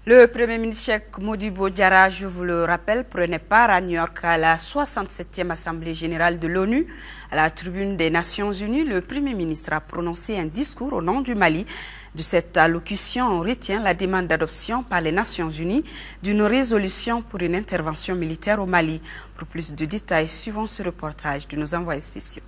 Le Premier ministre Cheikh Modibo Diarra, je vous le rappelle, prenait part à New York à la 67e Assemblée générale de l'ONU. À la tribune des Nations Unies, le Premier ministre a prononcé un discours au nom du Mali. De cette allocution, on retient la demande d'adoption par les Nations Unies d'une résolution pour une intervention militaire au Mali. Pour plus de détails, suivons ce reportage de nos envoyés spéciaux.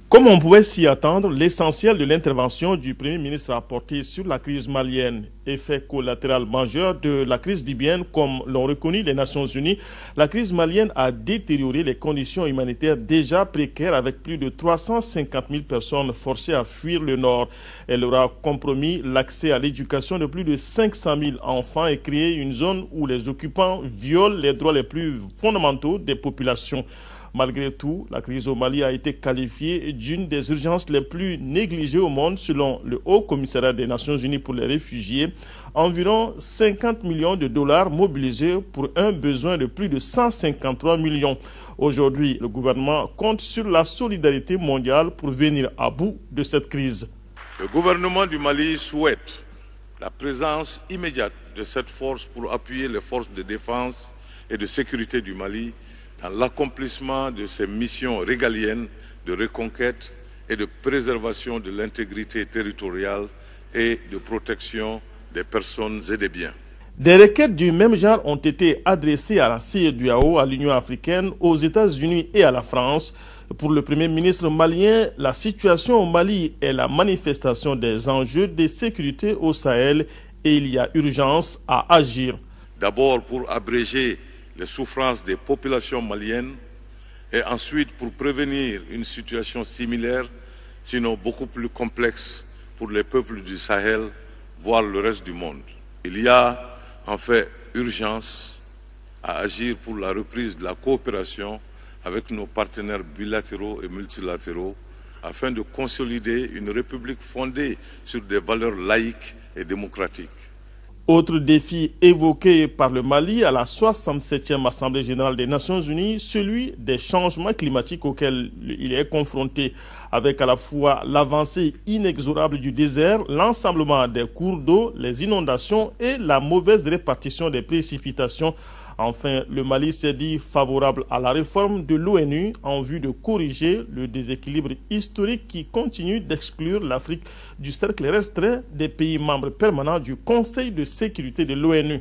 Comme on pouvait s'y attendre, l'essentiel de l'intervention du Premier ministre a porté sur la crise malienne. Effet collatéral majeur de la crise libyenne, comme l'ont reconnu les Nations Unies, la crise malienne a détérioré les conditions humanitaires déjà précaires avec plus de 350 000 personnes forcées à fuir le nord. Elle aura compromis l'accès à l'éducation de plus de 500 000 enfants et créé une zone où les occupants violent les droits les plus fondamentaux des populations. Malgré tout, la crise au Mali a été qualifiée d'une des urgences les plus négligées au monde selon le Haut Commissariat des Nations Unies pour les réfugiés. Environ 50 millions de dollars mobilisés pour un besoin de plus de 153 millions. Aujourd'hui, le gouvernement compte sur la solidarité mondiale pour venir à bout de cette crise. Le gouvernement du Mali souhaite la présence immédiate de cette force pour appuyer les forces de défense et de sécurité du Mali dans l'accomplissement de ses missions régaliennes de reconquête et de préservation de l'intégrité territoriale et de protection des personnes et des biens. Des requêtes du même genre ont été adressées à la CEDEAO, à l'Union africaine, aux États-Unis et à la France. Pour le Premier ministre malien, la situation au Mali est la manifestation des enjeux de sécurité au Sahel et il y a urgence à agir. D'abord pour abréger les souffrances des populations maliennes et ensuite pour prévenir une situation similaire, sinon beaucoup plus complexe pour les peuples du Sahel, voire le reste du monde. Il y a en fait urgence à agir pour la reprise de la coopération avec nos partenaires bilatéraux et multilatéraux afin de consolider une république fondée sur des valeurs laïques et démocratiques. Autre défi évoqué par le Mali à la 67e Assemblée générale des Nations Unies, celui des changements climatiques auxquels il est confronté, avec à la fois l'avancée inexorable du désert, l'ensemblement des cours d'eau, les inondations et la mauvaise répartition des précipitations. Enfin, le Mali s'est dit favorable à la réforme de l'ONU en vue de corriger le déséquilibre historique qui continue d'exclure l'Afrique du cercle restreint des pays membres permanents du Conseil de sécurité de l'ONU.